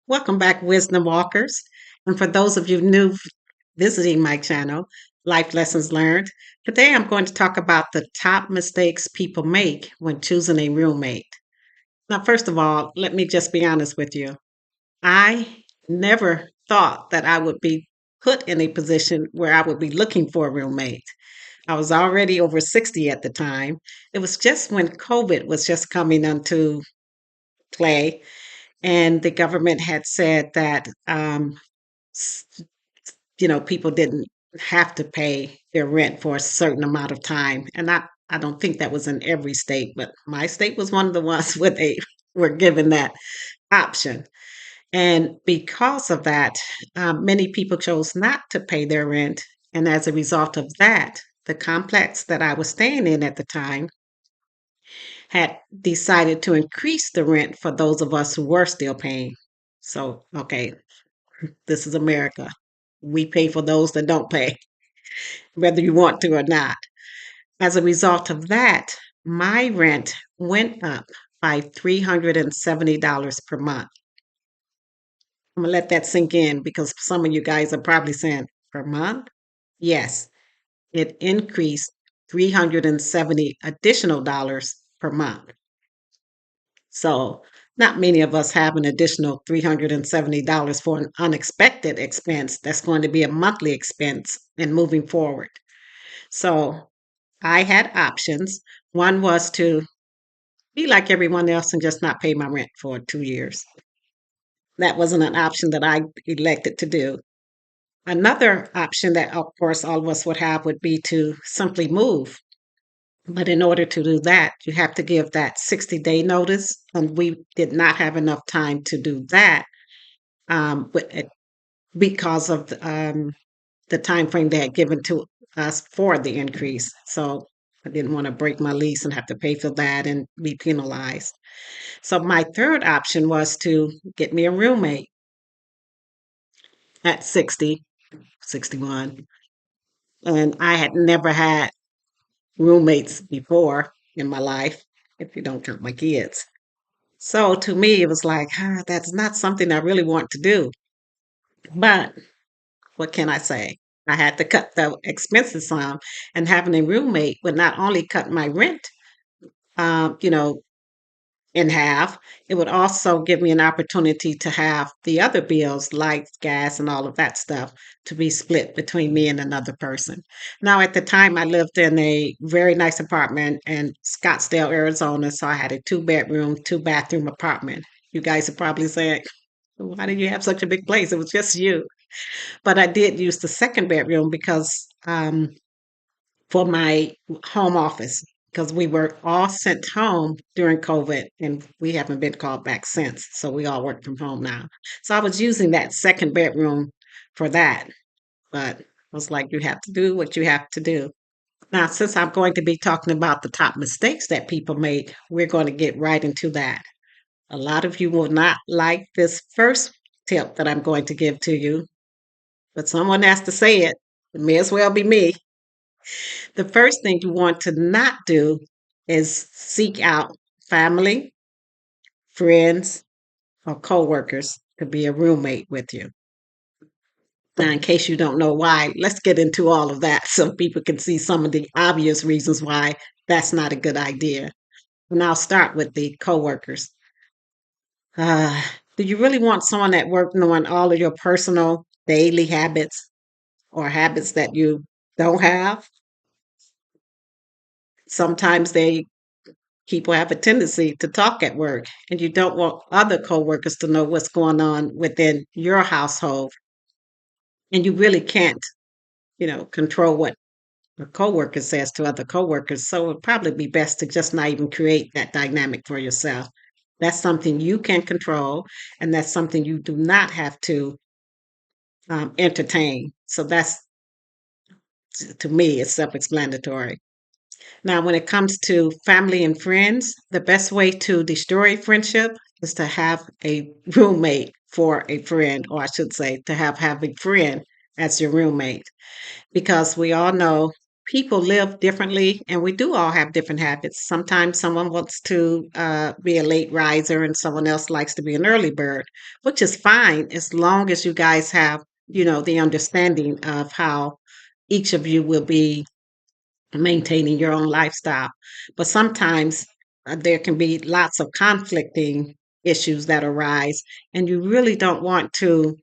Welcome back, Wisdom Walkers. And for those of you new visiting my channel, Life Lessons Learned, today I'm going to talk about the top mistakes people make when choosing a roommate. Now, first of all, let me just be honest with you. I never thought that I would be put in a position where I would be looking for a roommate. I was already over 60 at the time. It was just when COVID was just coming into play, and the government had said that s- people didn't have to pay their rent for a certain amount of time. And I don't think that was in every state, but my state was one of the ones where they were given that option. And because of that, many people chose not to pay their rent. And as a result of that, the complex that I was staying in at the time had decided to increase the rent for those of us who were still paying. So, okay, this is America. We pay for those that don't pay, whether you want to or not. As a result of that, my rent went up by $370 per month. I'm going to let that sink in because some of you guys are probably saying, per month? Yes, it increased 370 additional dollars per month. So, not many of us have an additional $370 for an unexpected expense that's going to be a monthly expense and moving forward. So, I had options. One was to be like everyone else and just not pay my rent for 2 years. That wasn't an option that I elected to do. Another option that, of course, all of us would have would be to simply move. But in order to do that, you have to give that 60-day notice. And we did not have enough time to do that because of the time frame they had given to us for the increase. So I didn't want to break my lease and have to pay for that and be penalized. So my third option was to get me a roommate at 60, 61. And I had never had roommates before in my life, if you don't count my kids. So to me, it was like, that's not something I really want to do. But what can I say? I had to cut the expenses some, and having a roommate would not only cut my rent, um, you know, in half, it would also give me an opportunity to have the other bills, lights, gas, and all of that stuff to be split between me and another person. Now, at the time, I lived in a very nice apartment in Scottsdale, Arizona. So I had a two-bedroom, two-bathroom apartment. You guys are probably saying, why did you have such a big place? It was just you. But I did use the second bedroom because for my home office because we were all sent home during COVID and we haven't been called back since. So we all work from home now. So I was using that second bedroom for that. But I was like, you have to do what you have to do. Now, since I'm going to be talking about the top mistakes that people make, we're going to get right into that. A lot of you will not like this first tip that I'm going to give to you, but someone has to say it. It may as well be me. The first thing you want to not do is seek out family, friends, or coworkers to be a roommate with you. Now, in case you don't know why, let's get into all of that so people can see some of the obvious reasons why that's not a good idea. And I'll start with the coworkers. Uh, do you really want someone at work knowing all of your personal daily habits or habits that you don't have? Sometimes people have a tendency to talk at work, and you don't want other coworkers to know what's going on within your household. And you really can't, control what a coworker says to other coworkers. So it'd probably be best to just not even create that dynamic for yourself. That's something you can control, and that's something you do not have to entertain. So that's, to me, it's self-explanatory. Now, when it comes to family and friends, the best way to destroy friendship is to have a roommate for a friend, or I should say, to have a friend as your roommate, because we all know. people live differently, and we do all have different habits. Sometimes someone wants to be a late riser, and someone else likes to be an early bird, which is fine as long as you guys have, the understanding of how each of you will be maintaining your own lifestyle. But sometimes there can be lots of conflicting issues that arise, and you really don't want to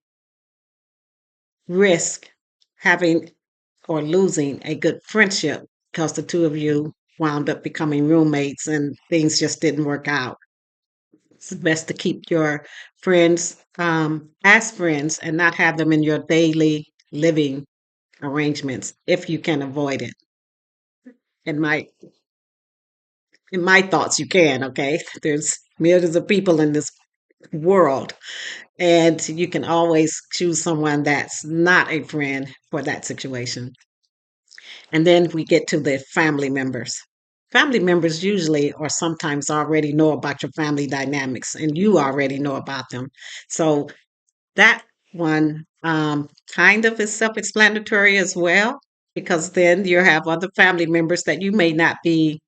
risk having or losing a good friendship because the two of you wound up becoming roommates and things just didn't work out. It's best to keep your friends as friends and not have them in your daily living arrangements if you can avoid it. In my thoughts, you can. Okay, there's millions of people in this world, and you can always choose someone that's not a friend for that situation. And then we get to the family members. Family members usually or sometimes already know about your family dynamics and you already know about them. So that one kind of is self explanatory as well, because then you have other family members that you may not be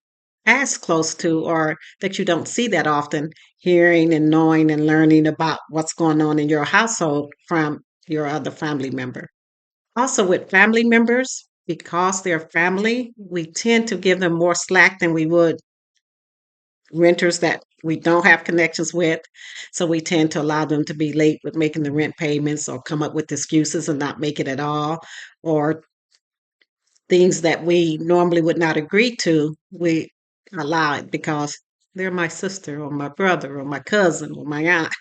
as close to or that you don't see that often, hearing and knowing and learning about what's going on in your household from your other family member. Also, with family members, because they're family, we tend to give them more slack than we would renters that we don't have connections with. So we tend to allow them to be late with making the rent payments or come up with excuses and not make it at all, or things that we normally would not agree to, we allow it because they're my sister or my brother or my cousin or my aunt.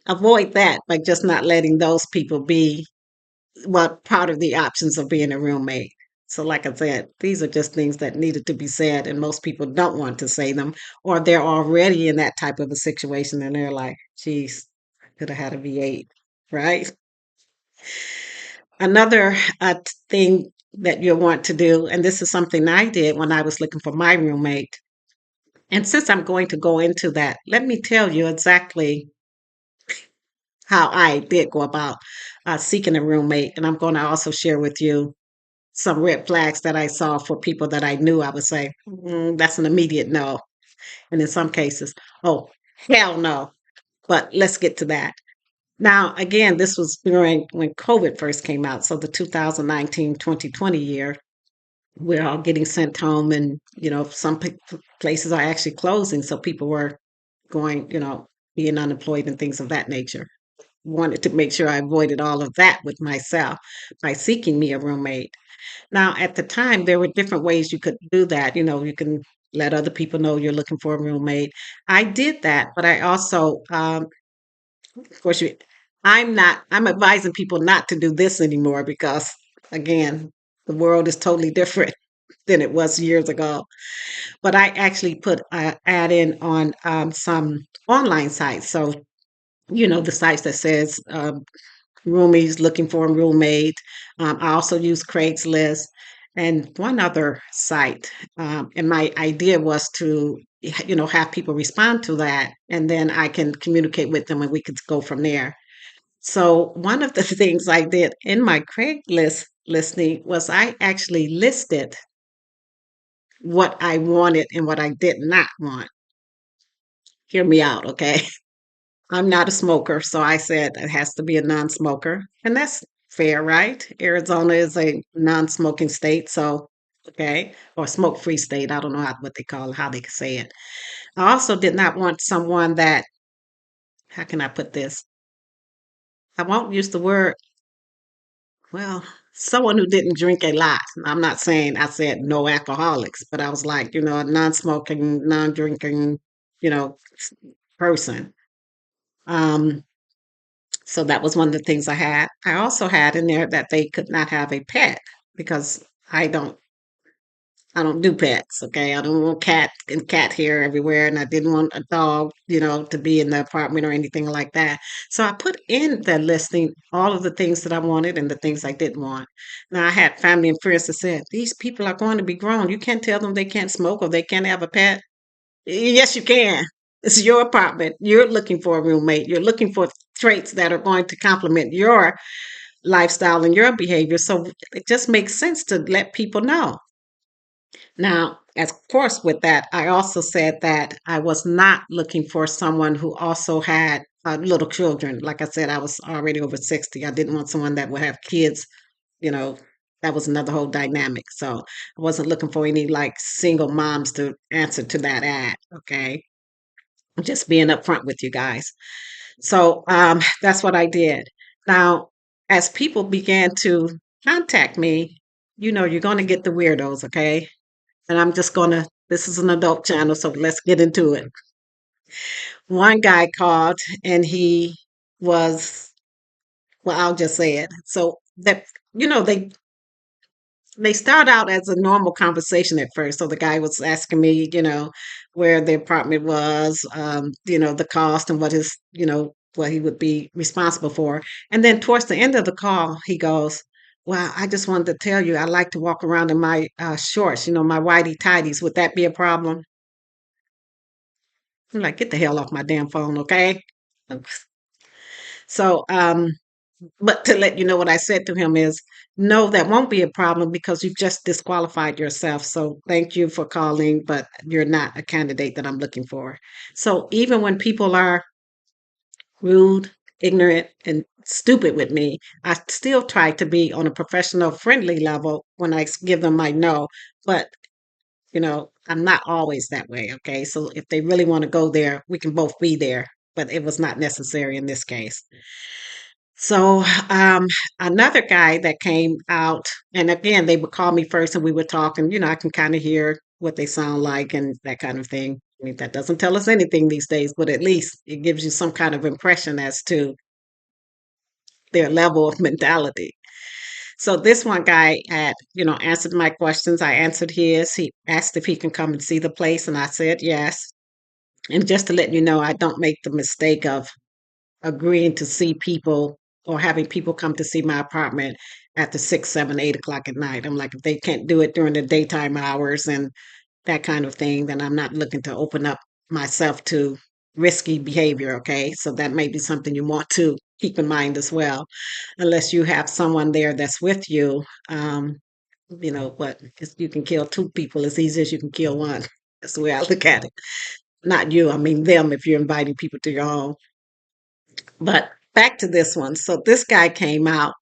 Avoid that by just not letting those people be part of the options of being a roommate. So, like I said, these are just things that needed to be said, and most people don't want to say them, or they're already in that type of a situation, and they're like, "Geez, I could have had a V8, right?" Another thing that you'll want to do, and this is something I did when I was looking for my roommate. And since I'm going to go into that, let me tell you exactly how I did go about seeking a roommate. And I'm going to also share with you some red flags that I saw for people that I knew. I would say, that's an immediate no. And in some cases, oh, hell no. But let's get to that. Now, again, this was during when COVID first came out. So the 2019-2020 year, we're all getting sent home, and, some places are actually closing. So people were going, being unemployed and things of that nature. Wanted to make sure I avoided all of that with myself by seeking me a roommate. Now, at the time, there were different ways you could do that. You can let other people know you're looking for a roommate. I did that, but I also, of course, I'm advising people not to do this anymore because, again, the world is totally different than it was years ago. But I actually put an ad in on some online sites. So, the sites that says roomies looking for a roommate. I also use Craigslist and one other site. And my idea was to, have people respond to that, and then I can communicate with them, and we could go from there. So one of the things I did in my Craigslist listing was I actually listed what I wanted and what I did not want. Hear me out, okay? I'm not a smoker, so I said it has to be a non-smoker, and that's fair, right? Arizona is a non-smoking state, so okay, or smoke-free state. I don't know what they call it, how they say it. I also did not want someone that, how can I put this? I won't use the word, well, someone who didn't drink a lot. I'm not saying I said no alcoholics, but I was like, a non-smoking, non-drinking, you know, person. Um, So that was one of the things I had. I also had in there that they could not have a pet because I don't do pets, okay? I don't want cat hair everywhere, and I didn't want a dog, to be in the apartment or anything like that. So I put in the listing all of the things that I wanted and the things I didn't want. Now I had family and friends that said, "These people are going to be grown. You can't tell them they can't smoke or they can't have a pet." Yes, you can. It's your apartment. You're looking for a roommate. You're looking for traits that are going to complement your lifestyle and your behavior. So it just makes sense to let people know. Now, as of course, with that, I also said that I was not looking for someone who also had little children. Like I said, I was already over 60. I didn't want someone that would have kids, you know, that was another whole dynamic. So I wasn't looking for any like single moms to answer to that ad. Okay. I'm just being upfront with you guys. So that's what I did. Now, as people began to contact me, you're going to get the weirdos. Okay. And I'm just going to, this is an adult channel, so let's get into it. One guy called and he was, well, I'll just say it. So that, they start out as a normal conversation at first. So the guy was asking me, where the apartment was, the cost and what he would be responsible for. And then towards the end of the call, he goes, well, I just wanted to tell you, I like to walk around in my shorts, my whitey tidies. Would that be a problem? I'm like, get the hell off my damn phone, okay? So, but to let you know what I said to him is, no, that won't be a problem because you've just disqualified yourself. So thank you for calling, but you're not a candidate that I'm looking for. So even when people are rude, ignorant, and stupid with me, I still try to be on a professional, friendly level when I give them my no. But I'm not always that way. Okay. So if they really want to go there, we can both be there. But it was not necessary in this case. So another guy that came out, and again, they would call me first and we would talk, and I can kind of hear what they sound like and that kind of thing. I mean, that doesn't tell us anything these days, but at least it gives you some kind of impression as to their level of mentality. So this one guy had, answered my questions. I answered his. He asked if he can come and see the place, and I said yes. And just to let you know, I don't make the mistake of agreeing to see people or having people come to see my apartment after 6, 7, 8 o'clock at night. I'm like, if they can't do it during the daytime hours and that kind of thing, then I'm not looking to open up myself to risky behavior. Okay. So that may be something you want to keep in mind as well, unless you have someone there that's with you. But you can kill two people as easy as you can kill one. That's the way I look at it. Not you, I mean them if you're inviting people to your home. But back to this one. So this guy came out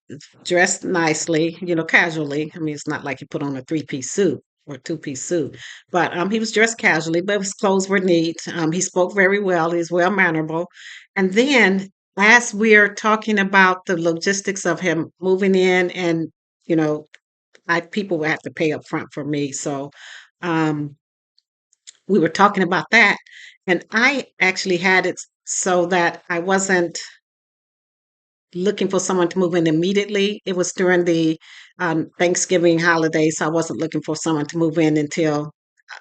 dressed nicely, casually. I mean, it's not like he put on a three-piece suit or two-piece suit, but he was dressed casually, but his clothes were neat. He spoke very well. He's well mannerable. And then as we're talking about the logistics of him moving in and, you know, people would have to pay up front for me. So um, we were talking about that. And I actually had it so that I wasn't looking for someone to move in immediately. It was during the Thanksgiving holiday, so I wasn't looking for someone to move in until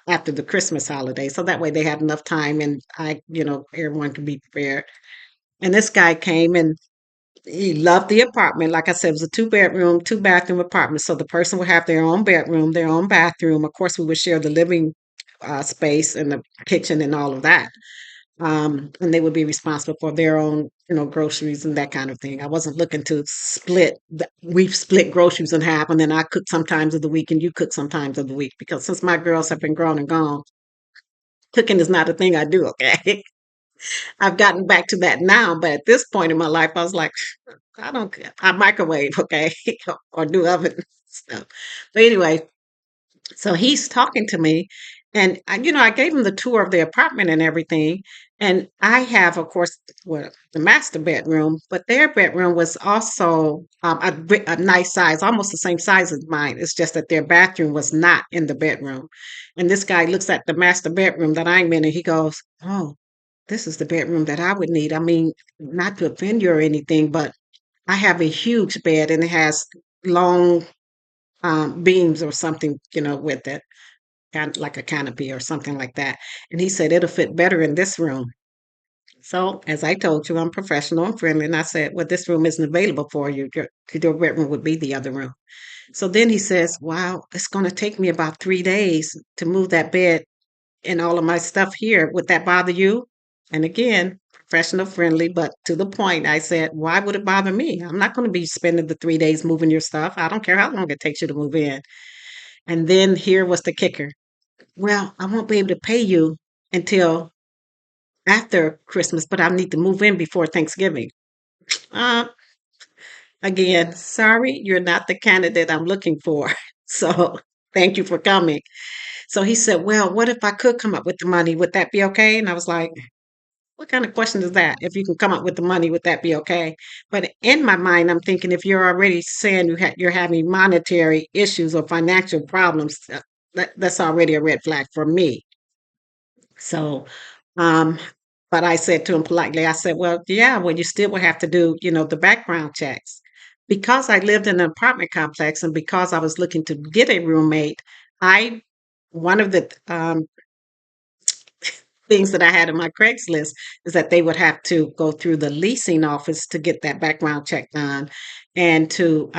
after the Christmas holiday. So that way they had enough time and everyone could be prepared. And this guy came and he loved the apartment. Like I said, it was a two-bedroom, two-bathroom apartment. So the person would have their own bedroom, their own bathroom. Of course, we would share the living space and the kitchen and all of that, and they would be responsible for their own, groceries and that kind of thing. I wasn't looking to we split groceries in half, and then I cook sometimes of the week and you cook sometimes of the week because since my girls have been grown and gone, cooking is not a thing I do. Okay, I've gotten back to that now, but at this point in my life, I was like, I don't care. I microwave, okay, or do oven stuff. But anyway, so he's talking to me, and I gave him the tour of the apartment and everything. And I have, of course, well, the master bedroom, but their bedroom was also a nice size, almost the same size as mine. It's just that their bathroom was not in the bedroom. And this guy looks at the master bedroom that I'm in, and he goes, "Oh, this is the bedroom that I would need." I mean, not to offend you or anything, but I have a huge bed, and it has long beams or something, with it, kind like a canopy or something like that. And he said it'll fit better in this room. So, as I told you, I'm professional and friendly. And I said, well, this room isn't available for you. Your bedroom would be the other room. So then he says, wow, it's going to take me about 3 days to move that bed and all of my stuff here. Would that bother you? And again, professional friendly, but to the point. I said, why would it bother me? I'm not going to be spending the 3 days moving your stuff. I don't care how long it takes you to move in. And then here was the kicker. Well, I won't be able to pay you until after Christmas, but I need to move in before Thanksgiving. Uh, Again, sorry, you're not the candidate I'm looking for. So thank you for coming. So he said, well, what if I could come up with the money? Would that be okay? And I was like, what kind of question is that? If you can come up with the money, would that be okay? But in my mind, I'm thinking if you're already saying you're having monetary issues or financial problems, that's already a red flag for me. So, um, but I said to him politely, I said, well, yeah, well, you still would have to do, the background checks. Because I lived in an apartment complex and because I was looking to get a roommate, I, one of the things that I had in my Craigslist is that they would have to go through the leasing office to get that background check done and to,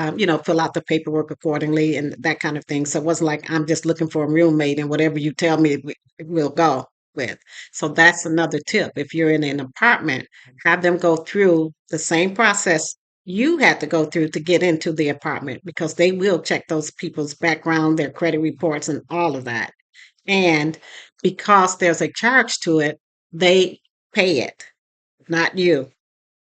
fill out the paperwork accordingly and that kind of thing. So it wasn't like I'm just looking for a roommate and whatever you tell me, we'll go with. So that's another tip. If you're in an apartment, have them go through the same process you had to go through to get into the apartment because they will check those people's background, their credit reports, and all of that. And because there's a charge to it, they pay it, not you,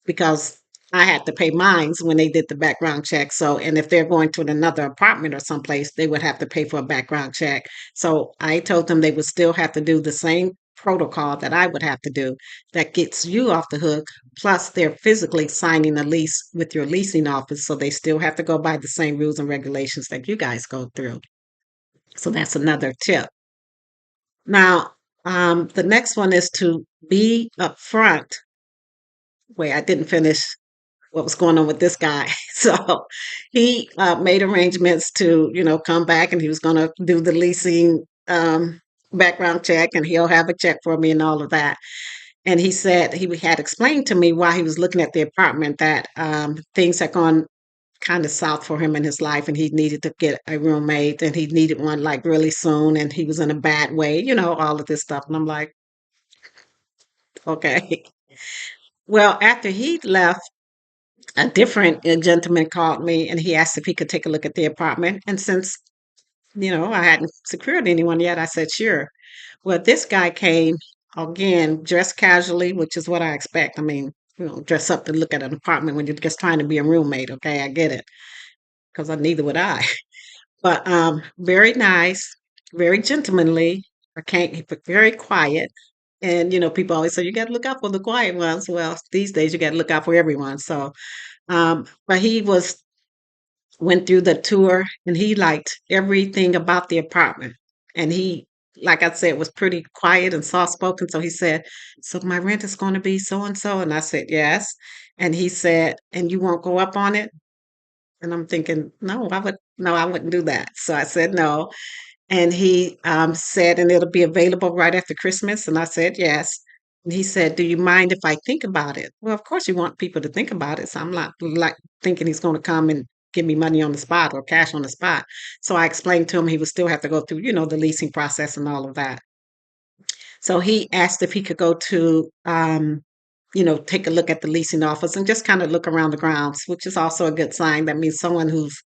because I had to pay mines when they did the background check. So, and if they're going to another apartment or someplace, they would have to pay for a background check. So I told them they would still have to do the same protocol that I would have to do that gets you off the hook. Plus, they're physically signing a lease with your leasing office. So they still have to go by the same rules and regulations that you guys go through. So that's another tip. Now, the next one is to be upfront. Wait, I didn't finish what was going on with this guy. So he made arrangements to, come back and he was going to do the leasing background check and he'll have a check for me and all of that. And he said he had explained to me while he was looking at the apartment that things had gone kind of south for him in his life and he needed to get a roommate and he needed one like really soon and he was in a bad way, all of this stuff. And I'm like, okay. Well, after he left, a different gentleman called me and he asked if he could take a look at the apartment. And since, I hadn't secured anyone yet, I said, sure. Well, this guy came again, dressed casually, which is what I expect. I mean, dress up to look at an apartment when you're just trying to be a roommate. Okay, I get it because neither would I. But very nice, very gentlemanly. I can't, very quiet. And people always say you got to look out for the quiet ones. Well, these days you got to look out for everyone. So, but he went through the tour and he liked everything about the apartment. And he, like I said, was pretty quiet and soft spoken. So he said, so my rent is going to be so and so. And I said, yes. And he said, and you won't go up on it? And I'm thinking, no, I wouldn't do that. So I said, no. And he said, and it'll be available right after Christmas. And I said, yes. And he said, do you mind if I think about it? Well, of course, you want people to think about it. So I'm not like thinking he's going to come and give me money on the spot or cash on the spot. So I explained to him he would still have to go through, the leasing process and all of that. So he asked if he could go to, take a look at the leasing office and just kind of look around the grounds, which is also a good sign. That means someone who's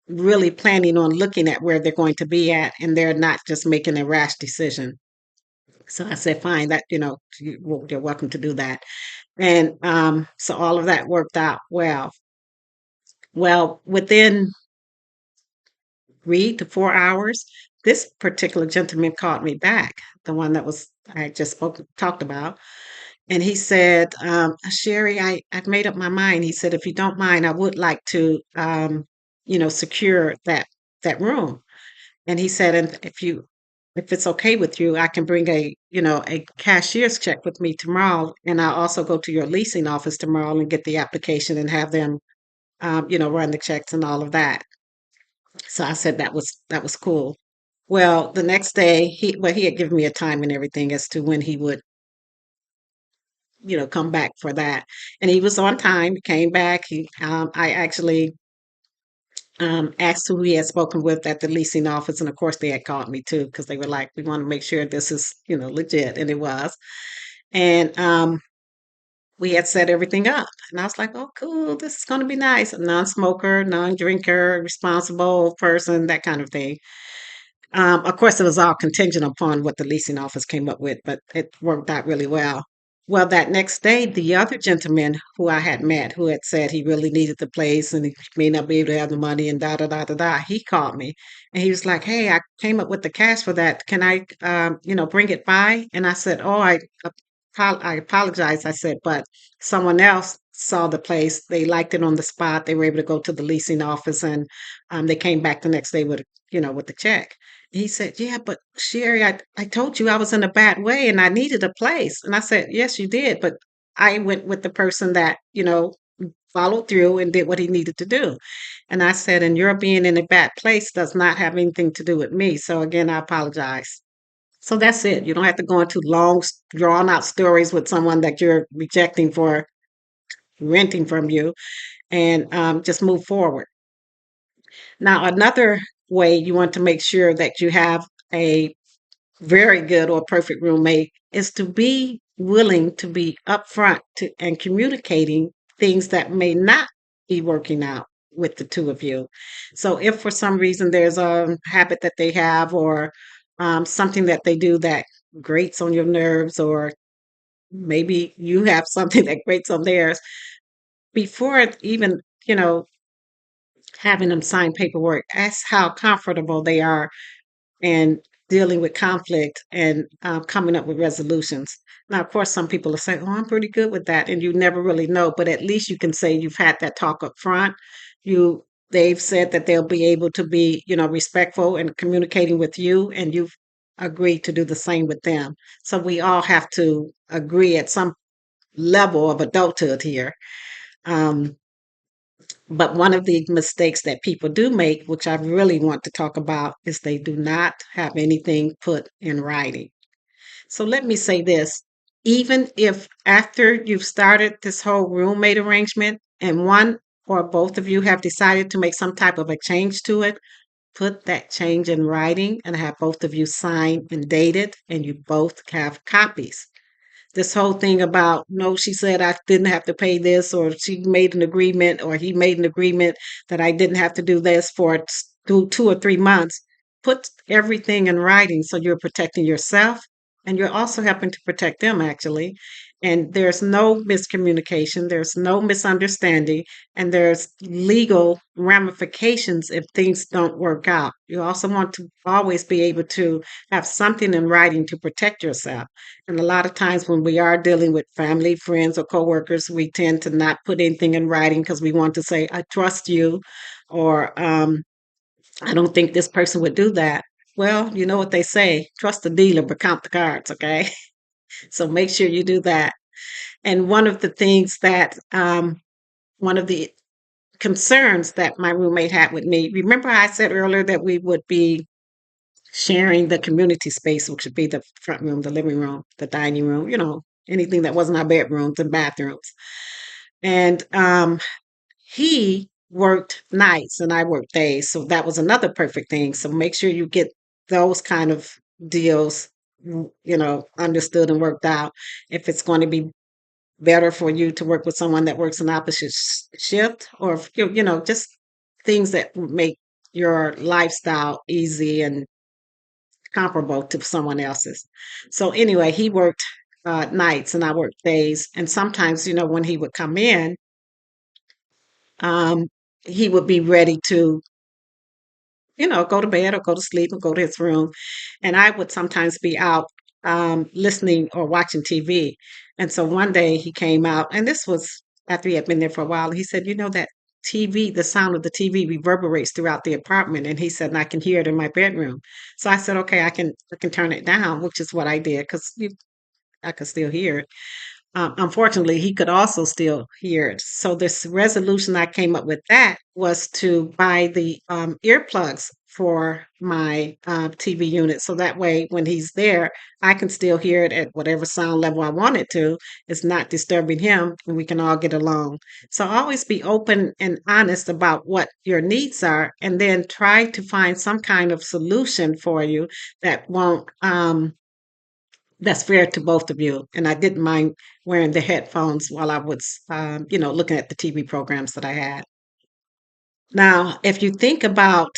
really planning on looking at where they're going to be at and they're not just making a rash decision. So I said, fine, that, you're welcome to do that. And so all of that worked out well. Well, within 3 to 4 hours, this particular gentleman called me back, the one that was I had just talked about. And he said, Sherry, I've made up my mind. He said, if you don't mind, I would like to, secure that room. And he said, and if it's okay with you, I can bring a cashier's check with me tomorrow, and I'll also go to your leasing office tomorrow and get the application and have them, run the checks and all of that. So I said that was cool. Well, the next day, he had given me a time and everything as to when he would, come back for that, and he was on time. He came back. I actually asked who he had spoken with at the leasing office, and of course they had called me too because they were like, "We want to make sure this is, legit," and it was. And we had set everything up. And I was like, oh, cool, this is going to be nice. A non smoker, non drinker, responsible person, that kind of thing. Of course, it was all contingent upon what the leasing office came up with, but it worked out really well. Well, that next day, the other gentleman who I had met, who had said he really needed the place and he may not be able to have the money and da da da da da, he called me and he was like, "Hey, I came up with the cash for that. Can I, bring it by?" And I said, "Oh, I apologize." I said, "But someone else saw the place. They liked it on the spot. They were able to go to the leasing office and they came back the next day with, with the check." He said, "Yeah, but Sherry, I told you I was in a bad way and I needed a place." And I said, "Yes, you did, but I went with the person that, followed through and did what he needed to do." And I said, "And your being in a bad place does not have anything to do with me. So again, I apologize." So that's it. You don't have to go into long, drawn out stories with someone that you're rejecting for renting from you and just move forward. Now, another way you want to make sure that you have a very good or perfect roommate is to be willing to be upfront and communicating things that may not be working out with the two of you. So, if for some reason there's a habit that they have or something that they do that grates on your nerves, or maybe you have something that grates on theirs, before even, having them sign paperwork, ask how comfortable they are and dealing with conflict and coming up with resolutions. Now, of course, some people will say, "Oh, I'm pretty good with that," and you never really know. But at least you can say you've had that talk up front. They've said that they'll be able to be, respectful and communicating with you, and you've agreed to do the same with them. So we all have to agree at some level of adulthood here. Um, but one of the mistakes that people do make, which I really want to talk about, is they do not have anything put in writing. So let me say this. Even if after you've started this whole roommate arrangement and one or both of you have decided to make some type of a change to it, put that change in writing and have both of you sign and date it, and you both have copies. This whole thing about, no, she said I didn't have to pay this, or she made an agreement, or he made an agreement that I didn't have to do this for 2 or 3 months. Put everything in writing so you're protecting yourself and you're also helping to protect them, actually. And there's no miscommunication, there's no misunderstanding, and there's legal ramifications if things don't work out. You also want to always be able to have something in writing to protect yourself. And a lot of times when we are dealing with family, friends, or coworkers, we tend to not put anything in writing because we want to say, "I trust you," or "I don't think this person would do that." Well, you know what they say, trust the dealer, but count the cards, okay? So make sure you do that. And one of the concerns that my roommate had with me, remember I said earlier that we would be sharing the community space, which would be the front room, the living room, the dining room, anything that wasn't our bedrooms and bathrooms. And he worked nights and I worked days. So that was another perfect thing. So make sure you get those kind of deals, understood and worked out. If it's going to be better for you to work with someone that works an opposite shift, or if just things that would make your lifestyle easy and comparable to someone else's. So anyway, he worked nights and I worked days. And sometimes, when he would come in, um, he would be ready to, go to bed or go to sleep or go to his room. And I would sometimes be out listening or watching TV. And so one day he came out, and this was after he had been there for a while. He said, that TV, the sound of the TV reverberates throughout the apartment. And he said, and I can hear it in my bedroom. So I said, okay, I can turn it down, which is what I did because I could still hear it. Unfortunately, he could also still hear it. So this resolution I came up with that was to buy the earplugs for my TV unit. So that way, when he's there, I can still hear it at whatever sound level I want it to. It's not disturbing him, and we can all get along. So always be open and honest about what your needs are, and then try to find some kind of solution for you that won't that's fair to both of you. And I didn't mind wearing the headphones while I was, looking at the TV programs that I had. Now, if you think about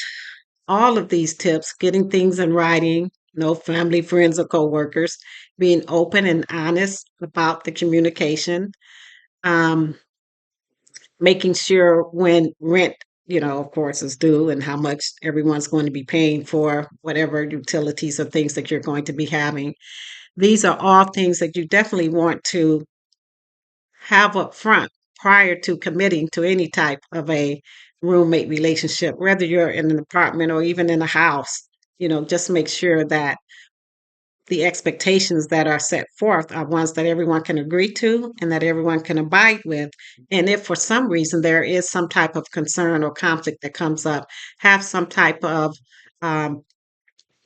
all of these tips, getting things in writing, no family, friends, or coworkers, being open and honest about the communication, um, making sure when rent, of course, is due and how much everyone's going to be paying for whatever utilities or things that you're going to be having. These are all things that you definitely want to have up front prior to committing to any type of a roommate relationship, whether you're in an apartment or even in a house. Just make sure that the expectations that are set forth are ones that everyone can agree to and that everyone can abide with. And if for some reason there is some type of concern or conflict that comes up, have some type of um,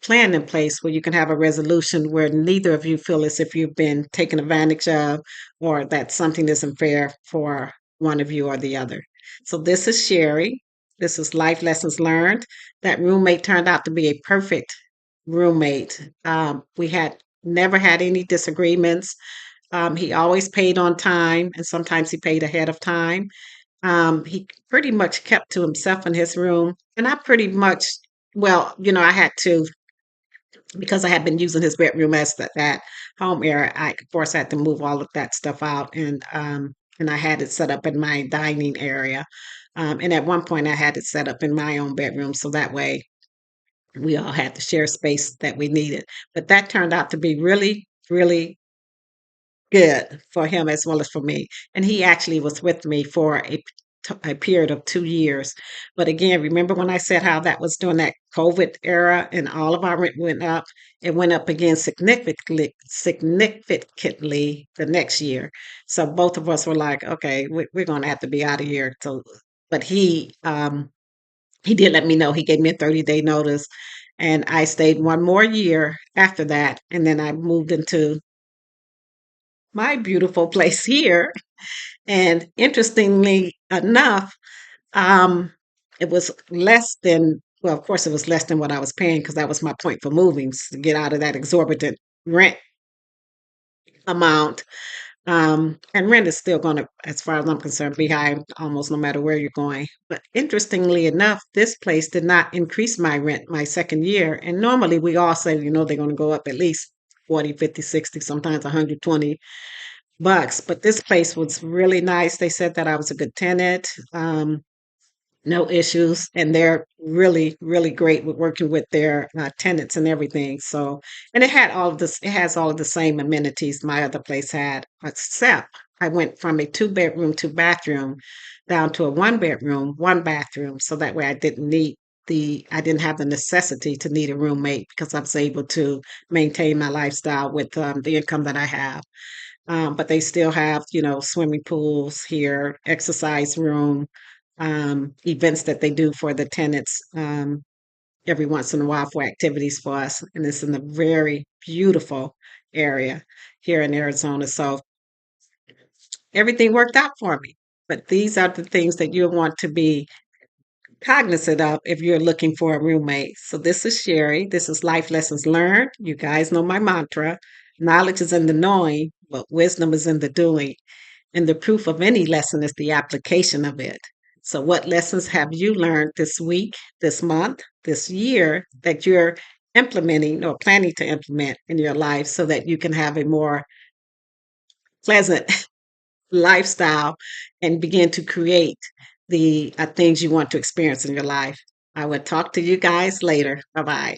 plan in place where you can have a resolution where neither of you feel as if you've been taken advantage of or that something isn't fair for one of you or the other. So this is Sherry. This is Life Lessons Learned. That roommate turned out to be a perfect roommate. We had never had any disagreements. He always paid on time, and sometimes he paid ahead of time. He pretty much kept to himself in his room, and I pretty much, well, I had to because I had been using his bedroom as that home area. I, of course, had to move all of that stuff out, and I had it set up in my dining area. And at one point, I had it set up in my own bedroom, so that way we all had the share space that we needed. But that turned out to be really, really good for him as well as for me. And he actually was with me for a period of 2 years. But again, remember when I said how that was during that COVID era and all of our rent went up? It went up again significantly the next year. So both of us were like, okay, we're going to have to be out of here. So, but he did let me know. He gave me a 30-day notice, and I stayed one more year after that, and then I moved into my beautiful place here. And interestingly enough, um, it was less than, well, of course, it was less than what I was paying because that was my point for moving, to get out of that exorbitant rent amount. And rent is still going to, as far as I'm concerned, be high almost no matter where you're going. But interestingly enough, this place did not increase my rent my second year. And normally we all say, they're going to go up at least 40, 50, 60, sometimes $120. But this place was really nice. They said that I was a good tenant. No issues, and they're really, really great with working with their tenants and everything. So, and it had all of this. It has all of the same amenities my other place had, except I went from a two-bedroom, two-bathroom down to a one-bedroom, one-bathroom. So that way, I didn't have the necessity to need a roommate because I was able to maintain my lifestyle with the income that I have. But they still have, swimming pools here, exercise room, events that they do for the tenants every once in a while for activities for us. And it's in a very beautiful area here in Arizona. So everything worked out for me. But these are the things that you want to be cognizant of if you're looking for a roommate. So this is Sherry. This is Life Lessons Learned. You guys know my mantra. Knowledge is in the knowing, but wisdom is in the doing. And the proof of any lesson is the application of it. So, what lessons have you learned this week, this month, this year that you're implementing or planning to implement in your life so that you can have a more pleasant lifestyle and begin to create the things you want to experience in your life? I will talk to you guys later. Bye bye.